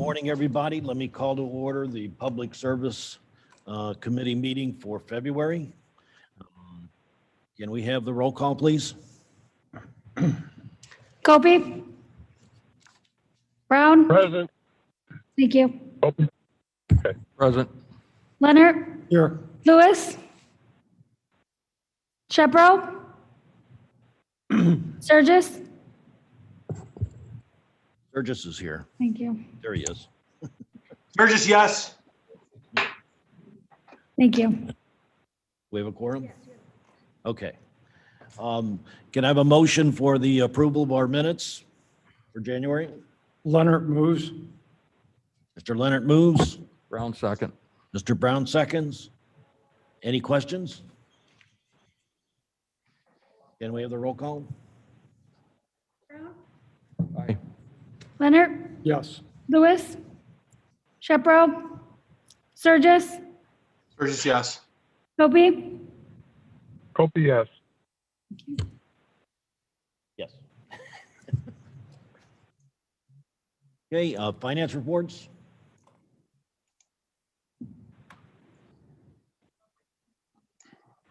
morning, everybody. Let me call to order the Public Service Committee meeting for February. Can we have the roll call, please? Kopi? Brown? Present. Thank you. Present. Leonard? Here. Lewis? Shepro? Sturgis? Burgess is here. Thank you. There he is. Burgess, yes. Thank you. We have a quorum? Okay. Can I have a motion for the approval of our minutes for January? Leonard moves. Mr. Leonard moves. Brown second. Mr. Brown seconds. Any questions? Can we have the roll call? Aye. Leonard? Yes. Lewis? Shepro? Sturgis? Burgess, yes. Kopi? Kopi, yes. Yes. Okay, finance reports.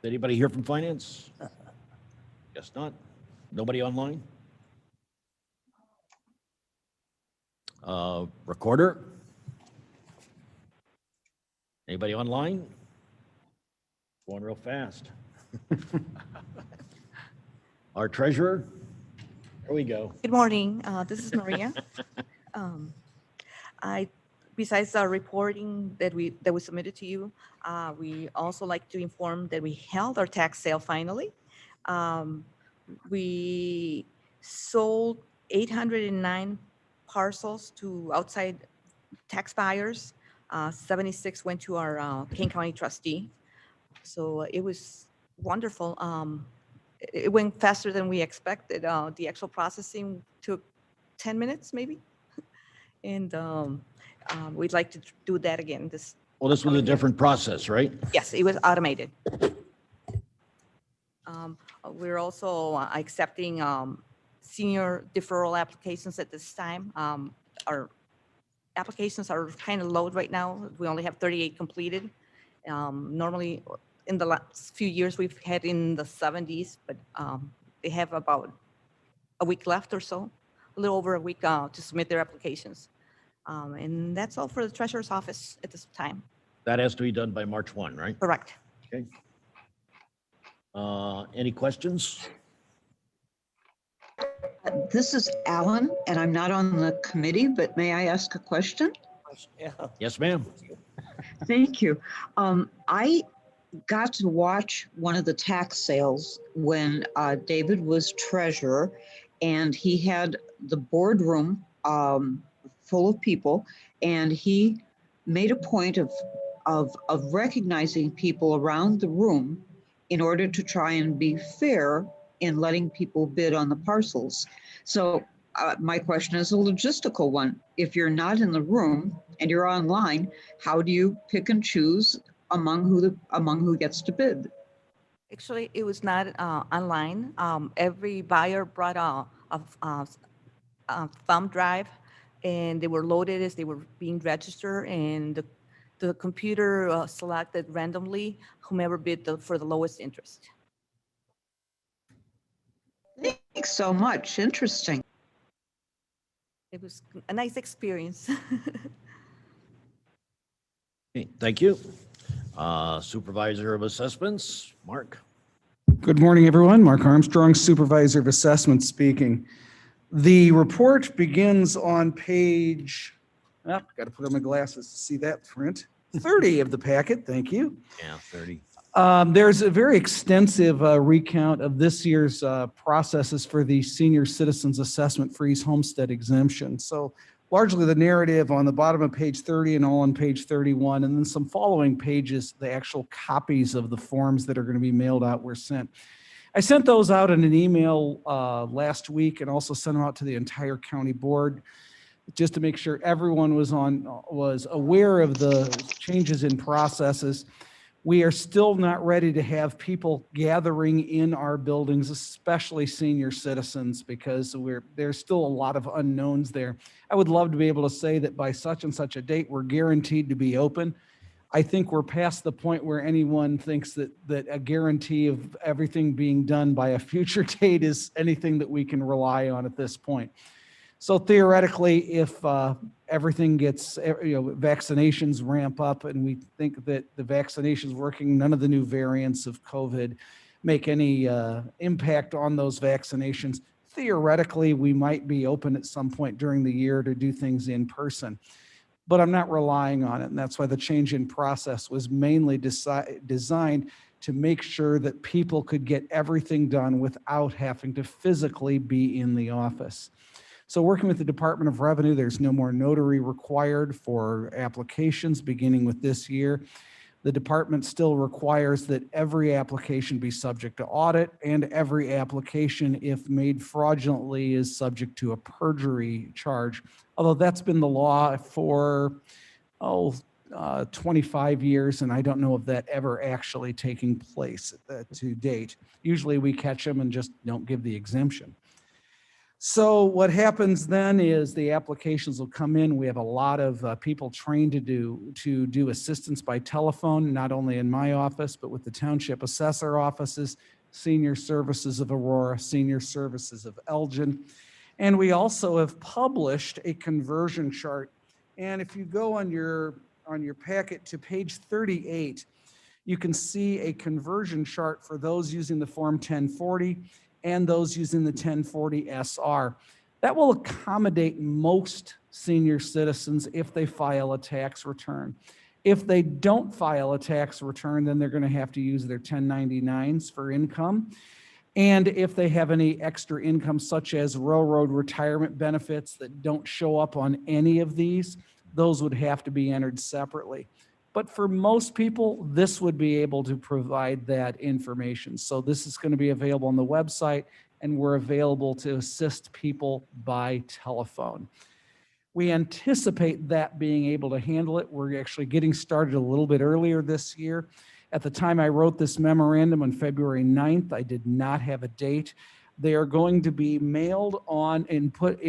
Anybody here from finance? Guess not. Nobody online? Recorder? Anybody online? Going real fast. Our treasurer? There we go. Good morning. This is Maria. Besides our reporting that we submitted to you, we also like to inform that we held our tax sale finally. We sold 809 parcels to outside tax buyers. 76 went to our Kane County trustee. So it was wonderful. It went faster than we expected. The actual processing took 10 minutes maybe. And we'd like to do that again. Well, this was a different process, right? Yes, it was automated. We're also accepting senior deferral applications at this time. Our applications are kind of low right now. We only have 38 completed. Normally, in the last few years, we've had in the 70s, but they have about a week left or so, a little over a week to submit their applications. And that's all for the treasurer's office at this time. That has to be done by March 1, right? Correct. Okay. Any questions? This is Alan, and I'm not on the committee, but may I ask a question? Yes, ma'am. Thank you. I got to watch one of the tax sales when David was treasurer, and he had the boardroom full of people, and he made a point of recognizing people around the room in order to try and be fair in letting people bid on the parcels. So my question is a logistical one. If you're not in the room and you're online, how do you pick and choose among who gets to bid? Actually, it was not online. Every buyer brought a thumb drive, and they were loaded as they were being registered, and the computer selected randomly whomever bid for the lowest interest. Thanks so much. Interesting. It was a nice experience. Okay, thank you. Supervisor of Assessments, Mark. Good morning, everyone. Mark Armstrong, Supervisor of Assessment speaking. The report begins on page, got to put on my glasses to see that print, 30 of the packet. Thank you. Yeah, 30. There's a very extensive recount of this year's processes for the Senior Citizens Assessment Freeze Homestead Exemption. So largely the narrative on the bottom of page 30 and all on page 31, and then some following pages, the actual copies of the forms that are going to be mailed out were sent. I sent those out in an email last week and also sent them out to the entire county board just to make sure everyone was aware of the changes in processes. We are still not ready to have people gathering in our buildings, especially senior citizens, because there's still a lot of unknowns there. I would love to be able to say that by such and such a date, we're guaranteed to be open. I think we're past the point where anyone thinks that a guarantee of everything being done by a future date is anything that we can rely on at this point. So theoretically, if everything gets, vaccinations ramp up and we think that the vaccination's working, none of the new variants of COVID make any impact on those vaccinations, theoretically, we might be open at some point during the year to do things in person. But I'm not relying on it. And that's why the change in process was mainly designed to make sure that people could get everything done without having to physically be in the office. So working with the Department of Revenue, there's no more notary required for applications beginning with this year. The department still requires that every application be subject to audit, and every application, if made fraudulently, is subject to a perjury charge. Although that's been the law for 25 years, and I don't know of that ever actually taking place to date. Usually we catch them and just don't give the exemption. So what happens then is the applications will come in. We have a lot of people trained to do assistance by telephone, not only in my office, but with the township assessor offices, Senior Services of Aurora, Senior Services of Elgin. And we also have published a conversion chart. And if you go on your packet to page 38, you can see a conversion chart for those using the Form 1040 and those using the 1040 SR. That will accommodate most senior citizens if they file a tax return. If they don't file a tax return, then they're going to have to use their 1099s for income. And if they have any extra income, such as railroad retirement benefits that don't show up on any of these, those would have to be entered separately. But for most people, this would be able to provide that information. So this is going to be available on the website, and we're available to assist people by telephone. We anticipate that being able to handle it. We're actually getting started a little bit earlier this year. At the time I wrote this memorandum on February 9th, I did not have a date. They are going to be mailed on and put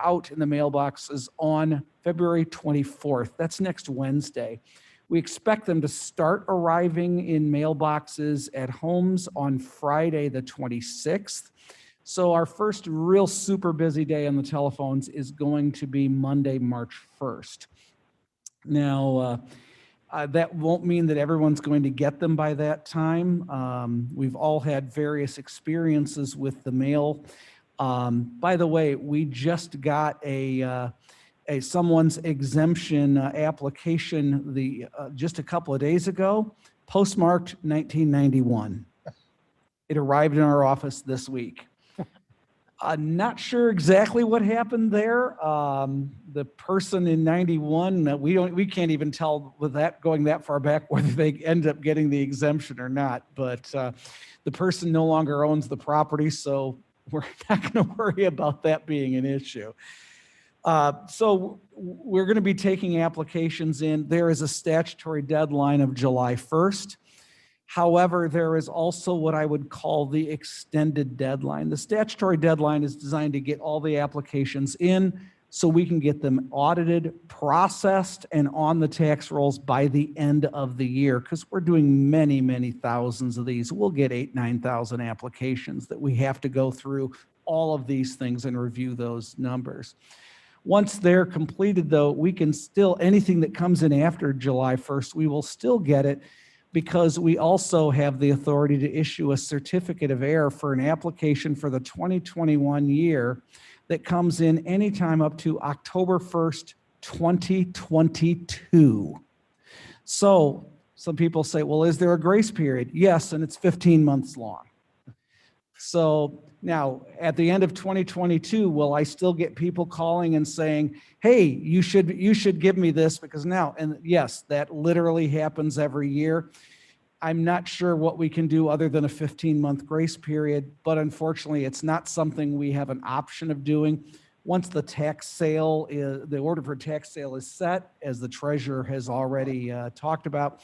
out in the mailboxes on February 24th. That's next Wednesday. We expect them to start arriving in mailboxes at homes on Friday, the 26th. So our first real super busy day on the telephones is going to be Monday, March 1st. Now, that won't mean that everyone's going to get them by that time. We've all had various experiences with the mail. By the way, we just got someone's exemption application just a couple of days ago, postmarked 1991. It arrived in our office this week. I'm not sure exactly what happened there. The person in 91, we can't even tell with that going that far back whether they end up getting the exemption or not. But the person no longer owns the property, so we're not going to worry about that being an issue. So we're going to be taking applications in. There is a statutory deadline of July 1st. However, there is also what I would call the extended deadline. The statutory deadline is designed to get all the applications in so we can get them audited, processed, and on the tax rolls by the end of the year, because we're doing many, many thousands of these. We'll get 8,000, 9,000 applications that we have to go through all of these things and review those numbers. Once they're completed, though, we can still, anything that comes in after July 1st, we will still get it, because we also have the authority to issue a certificate of error for an application for the 2021 year that comes in anytime up to October 1st, 2022. So some people say, well, is there a grace period? Yes, and it's 15 months long. So now, at the end of 2022, will I still get people calling and saying, hey, you should give me this because now, and yes, that literally happens every year. I'm not sure what we can do other than a 15-month grace period, but unfortunately, it's not something we have an option of doing. Once the tax sale the order for tax sale is set, as the treasurer has already talked about,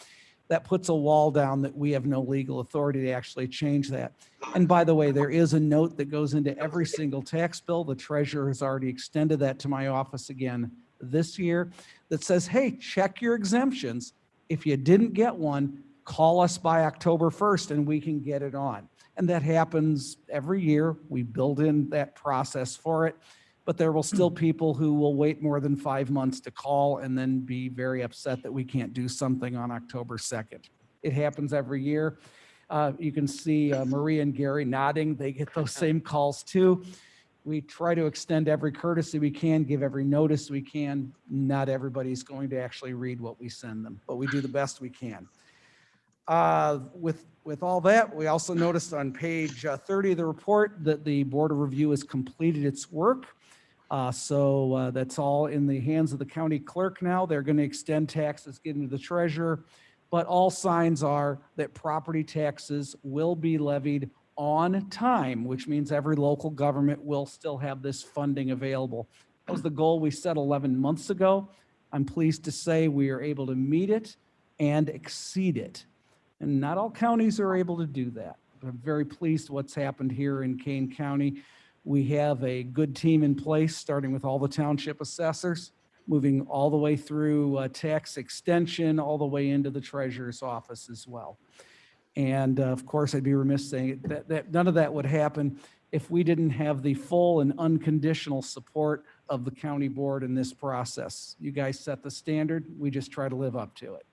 that puts a wall down that we have no legal authority to actually change that. And by the way, there is a note that goes into every single tax bill. The treasurer has already extended that to my office again this year that says, hey, check your exemptions. If you didn't get one, call us by October 1st and we can get it on. And that happens every year. We build in that process for it, but there will still people who will wait more than 5 months to call and then be very upset that we can't do something on October 2nd. It happens every year. You can see Maria and Gary nodding. They get those same calls too. We try to extend every courtesy we can, give every notice we can. Not everybody's going to actually read what we send them, but we do the best we can. With all that, we also noticed on page 30 of the report that the Board of Review has completed its work. So that's all in the hands of the county clerk now. They're going to extend taxes, get into the treasurer, but all signs are that property taxes will be levied on time, which means every local government will still have this funding available. That was the goal we set 11 months ago. I'm pleased to say we are able to meet it and exceed it. And not all counties are able to do that. But I'm very pleased what's happened here in Kane County. We have a good team in place, starting with all the township assessors, moving all the way through tax extension, all the way into the treasurer's office as well. And of course, I'd be remiss saying that none of that would happen if we didn't have the full and unconditional support of the county board in this process. You guys set the standard. We just try to live up to it.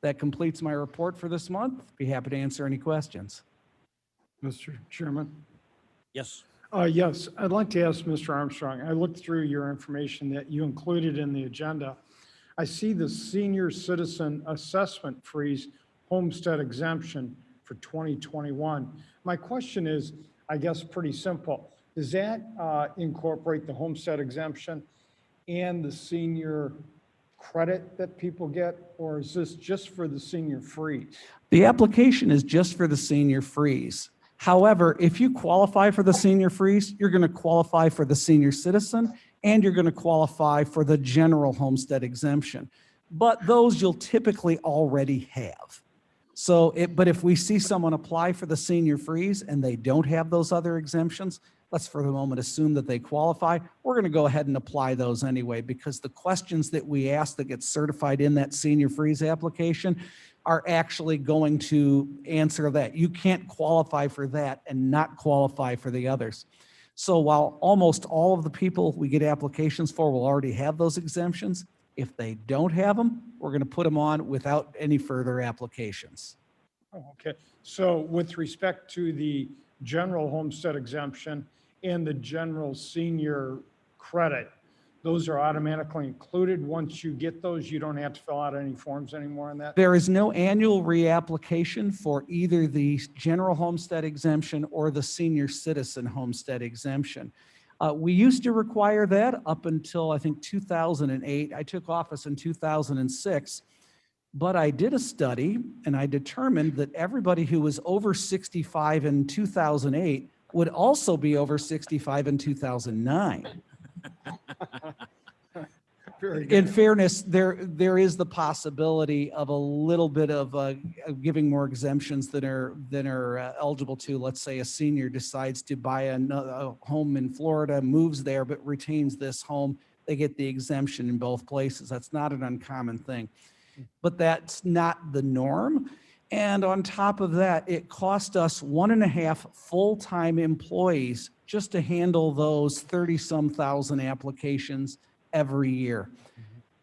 That completes my report for this month. Be happy to answer any questions. Mr. Chairman? Yes. Yes, I'd like to ask Mr. Armstrong, I looked through your information that you included in the agenda. I see the senior citizen assessment freeze homestead exemption for 2021. My question is, I guess, pretty simple. Does that incorporate the homestead exemption and the senior credit that people get, or is this just for the senior freeze? The application is just for the senior freeze. However, if you qualify for the senior freeze, you're going to qualify for the senior citizen and you're going to qualify for the general homestead exemption. But those you'll typically already have. So, but if we see someone apply for the senior freeze and they don't have those other exemptions, let's for the moment assume that they qualify. We're going to go ahead and apply those anyway, because the questions that we ask that get certified in that senior freeze application are actually going to answer that. You can't qualify for that and not qualify for the others. So while almost all of the people we get applications for will already have those exemptions, if they don't have them, we're going to put them on without any further applications. Oh, okay, so with respect to the general homestead exemption and the general senior credit, those are automatically included. Once you get those, you don't have to fill out any forms anymore on that? There is no annual reapplication for either the general homestead exemption or the senior citizen homestead exemption. We used to require that up until, I think, 2008. I took office in 2006, but I did a study and I determined that everybody who was over 65 in 2008 would also be over 65 in 2009. Very good. In fairness, there is the possibility of a little bit of giving more exemptions than are eligible to. Let's say a senior decides to buy a home in Florida, moves there, but retains this home. They get the exemption in both places. That's not an uncommon thing, but that's not the norm. And on top of that, it cost us 1.5 full-time employees just to handle those 30-some thousand applications every year.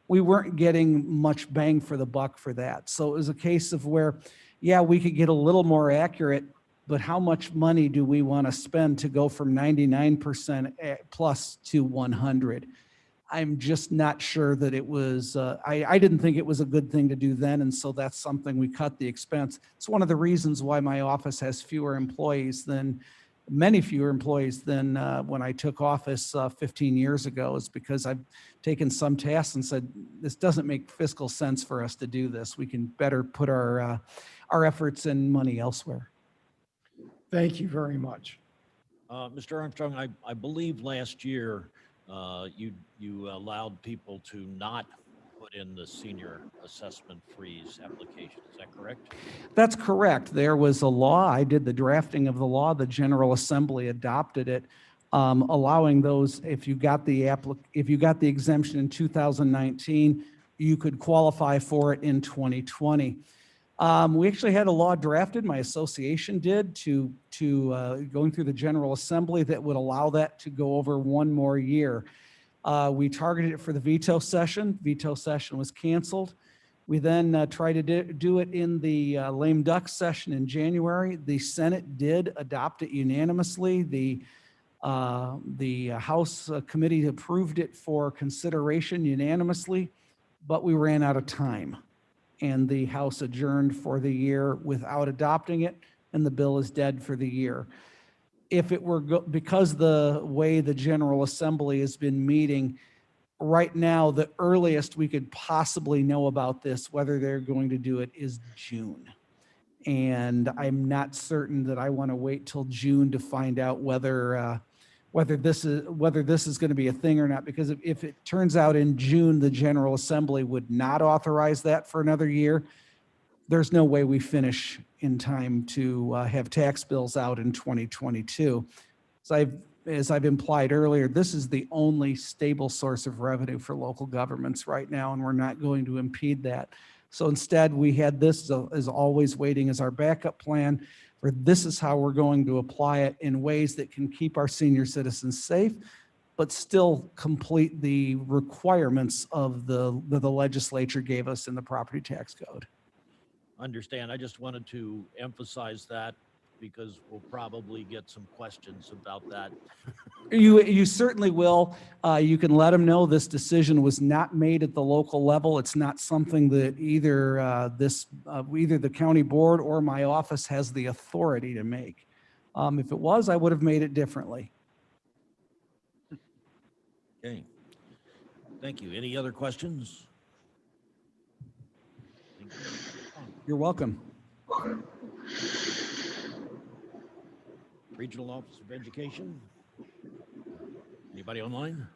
We weren't getting much bang for the buck for that. So it was a case of where, yeah, we could get a little more accurate, but how much money do we want to spend to go from 99% plus to 100? I'm just not sure that it was, I didn't think it was a good thing to do then, and so that's something we cut the expense. It's one of the reasons why my office has many fewer employees than when I took office 15 years ago, is because I've taken some tasks and said, this doesn't make fiscal sense for us to do this. We can better put our efforts and money elsewhere. Thank you very much. Mr. Armstrong, I believe last year you allowed people to not put in the senior assessment freeze application. Is that correct? That's correct. There was a law. I did the drafting of the law. The General Assembly adopted it, allowing those, if you got the exemption in 2019, you could qualify for it in 2020. We actually had a law drafted, my association did, to going through the General Assembly that would allow that to go over one more year. We targeted it for the veto session. Veto session was canceled. We then tried to do it in the lame duck session in January. The Senate did adopt it unanimously. The House committee approved it for consideration unanimously, but we ran out of time. And the House adjourned for the year without adopting it, and the bill is dead for the year. If it were, because the way the General Assembly has been meeting, right now, the earliest we could possibly know about this, whether they're going to do it, is June. And I'm not certain that I want to wait till June to find out whether this is going to be a thing or not, because if it turns out in June the General Assembly would not authorize that for another year, there's no way we finish in time to have tax bills out in 2022. So as I've implied earlier, this is the only stable source of revenue for local governments right now, and we're not going to impede that. So instead, we had this as always waiting as our backup plan. For this is how we're going to apply it in ways that can keep our senior citizens safe, but still complete the requirements of the legislature gave us in the property tax code. Understand. I just wanted to emphasize that because we'll probably get some questions about that. You certainly will. You can let them know this decision was not made at the local level. It's not something that either either the county board or my office has the authority to make. If it was, I would have made it differently. Okay. Thank you. Any other questions? You're welcome. Regional Office of Education? Anybody online?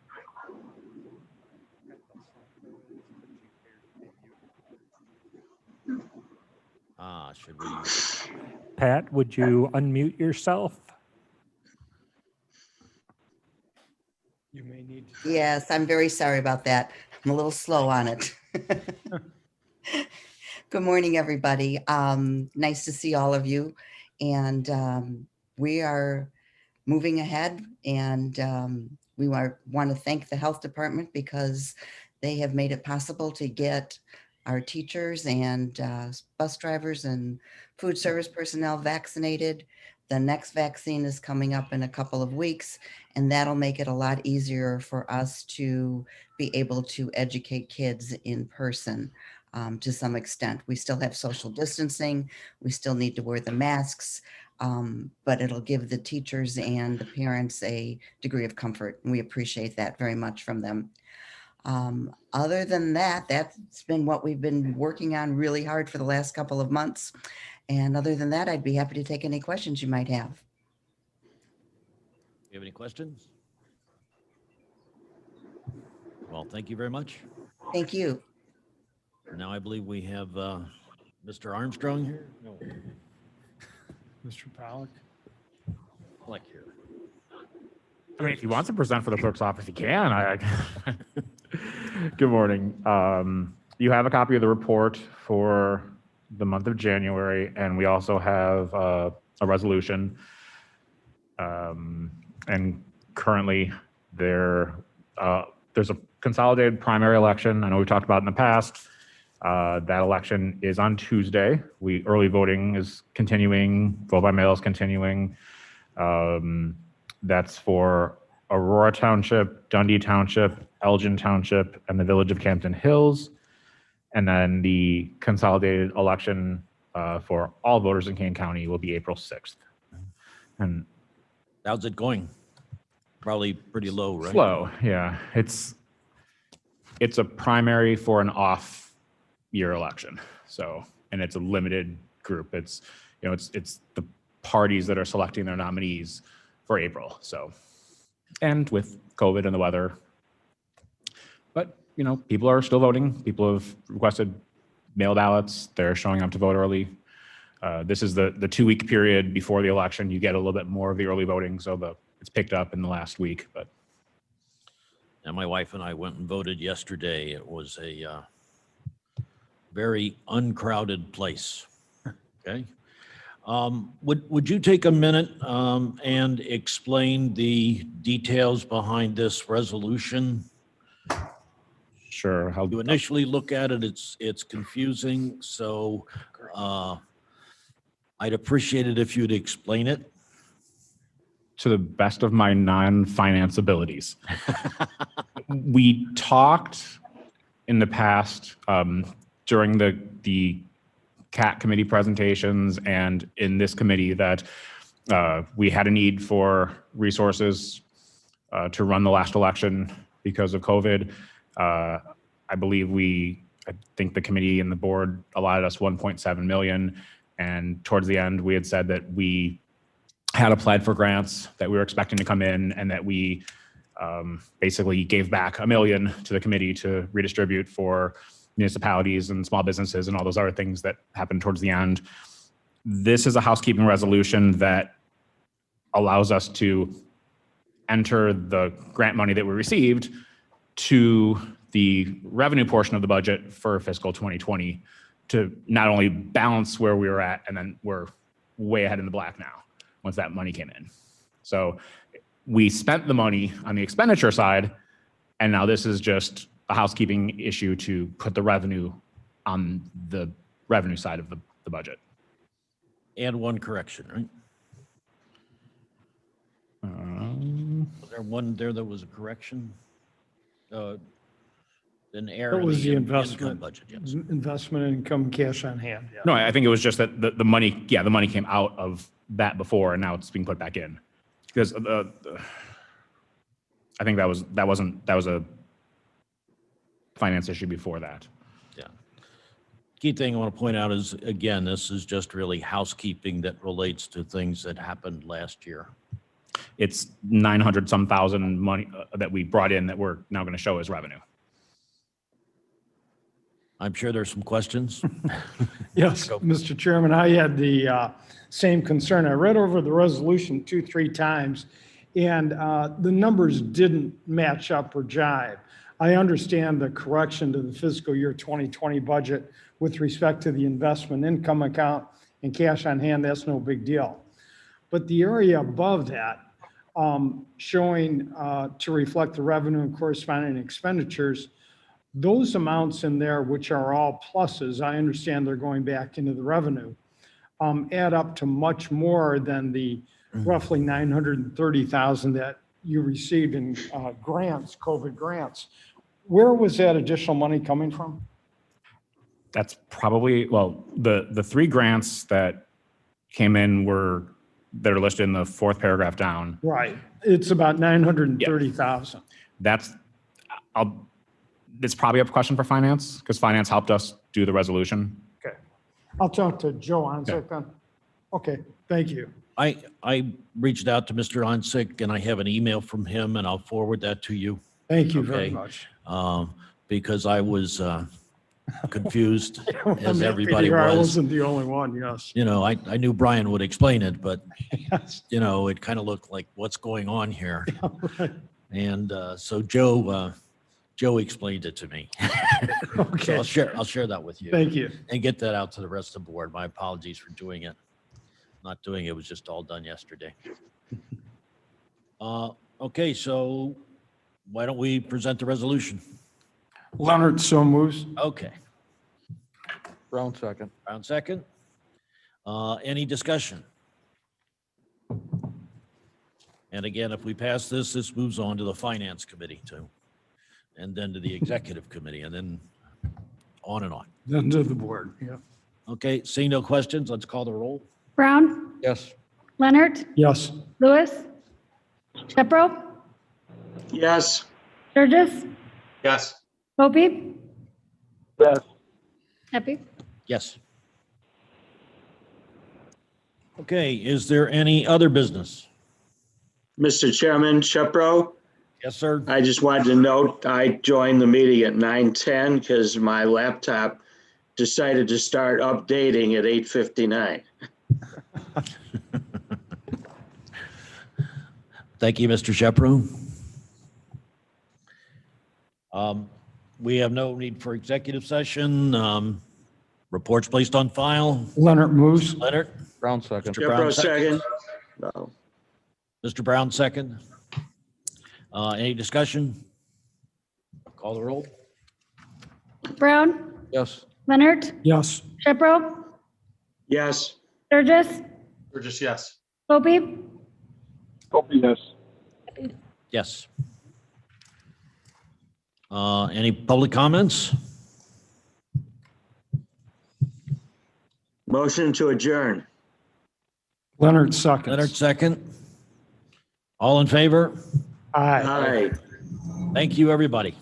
Should we? Pat, would you unmute yourself? You may need to. Yes, I'm very sorry about that. I'm a little slow on it. Good morning, everybody. Nice to see all of you. And we are moving ahead, and we want to thank the health department because they have made it possible to get our teachers and bus drivers and food service personnel vaccinated. The next vaccine is coming up in a couple of weeks, and that'll make it a lot easier for us to be able to educate kids in person to some extent. We still have social distancing. We still need to wear the masks, but it'll give the teachers and the parents a degree of comfort. And we appreciate that very much from them. Other than that, that's been what we've been working on really hard for the last couple of months. And other than that, I'd be happy to take any questions you might have. You have any questions? Well, thank you very much. Thank you. Now I believe we have Mr. Armstrong here. No, Mr. Pollack. Pollock here. I mean, if he wants to present for the clerk's office, he can. Good morning. You have a copy of the report for the month of January, and we also have a resolution. And currently, there's a consolidated primary election. I know we talked about in the past. That election is on Tuesday. Early voting is continuing. Vote by mail is continuing. That's for Aurora Township, Dundee Township, Elgin Township, and the Village of Campton Hills. And then the consolidated election for all voters in Kane County will be April 6th. And How's it going? Probably pretty low, right? slow, yeah. It's a primary for an off-year election. So, and it's a limited group. It's the parties that are selecting their nominees for April. So, and with COVID and the weather, but people are still voting. People have requested mail ballots. They're showing up to vote early. This is the 2-week period before the election. You get a little bit more of the early voting, so it's picked up in the last week. But And my wife and I went and voted yesterday. It was a very uncrowded place. Okay. Would you take a minute and explain the details behind this resolution? sure, You initially look at it, it's confusing, so I'd appreciate it if you'd explain it. to the best of my non-finance abilities. We talked in the past during the CAT committee presentations and in this committee that we had a need for resources to run the last election because of COVID. I believe I think the committee and the board allotted us 1.7 million. And towards the end, we had said that we had applied for grants that we were expecting to come in and that we basically gave back $1 million to the committee to redistribute for municipalities and small businesses and all those other things that happened towards the end. This is a housekeeping resolution that allows us to enter the grant money that we received to the revenue portion of the budget for fiscal 2020 to not only balance where we were at, and then we're way ahead in the black now once that money came in. So we spent the money on the expenditure side, and now this is just a housekeeping issue to put the revenue on the revenue side of the budget. And one correction, right? Was there one there that was a correction? An error. That was the income investment. Budget, yes. Investment income, cash on hand. Yeah. No, I think it was just that the money came out of that before, and now it's being put back in. Because I think that was a finance issue before that. Yeah. Key thing I want to point out is, again, this is just really housekeeping that relates to things that happened last year. It's 900 some thousand money that we brought in that we're now going to show as revenue. I'm sure there's some questions. Yes, Mr. Chairman, I had the same concern. I read over the resolution 2-3 times, and the numbers didn't match up or jive. I understand the correction to the fiscal year 2020 budget with respect to the investment income account and cash on hand, that's no big deal. But the area above that, showing to reflect the revenue and corresponding expenditures, those amounts in there, which are all pluses, I understand they're going back into the revenue, add up to much more than the roughly 930,000 that you received in grants, COVID grants. Where was that additional money coming from? That's probably, well, the 3 grants that came in that are listed in the 4th paragraph down. Right. It's about 930,000. It's probably a question for finance because finance helped us do the resolution. Okay. I'll talk to Joe Onsick then. Okay, thank you. I reached out to Mr. Onsick and I have an email from him and I'll forward that to you. Thank you very Okay. much. Because I was confused I'm as happy everybody to hear I was. wasn't the only one, yes. I knew Brian would explain it, but Yes. it kind of looked like what's going on here. Right. And so Joe explained it to me. So Okay, I'll share that with you thank you. and get that out to the rest of the board. My apologies for doing it. Not doing it was just all done yesterday. Okay, so why don't we present the resolution? Leonard, so moves. Okay, Brown second. round second. Any discussion? And again, if we pass this moves on to the finance committee too. And then to the executive committee and then on and on. Then to the board, yeah. Okay, seeing no questions, let's call the roll. Brown, Yes. Leonard, Yes. Lewis, Shepro, Yes. Sturgis, Yes. Hopi. Yes. Happy. Yes. Okay, is there any other business? Mr. Chairman, Shepro, Yes, sir. I just wanted to note, I joined the meeting at 9:10 because my laptop decided to start updating at 8:59. Thank you, Mr. Shepro. We have no need for executive session. Reports placed on file. Leonard moves. Leonard? Brown second. Mr. Brown, Jeffro, second. No. Mr. Brown, second. Any discussion? Call the roll. Brown, Yes. Leonard, Yes. Shepro, Yes. Sturgis, Burgess, yes. Hope, Yes. Yes. Any public comments? Motion to adjourn. Leonard seconds. Leonard, second. All in favor? Aye. Aye. Thank you, everybody.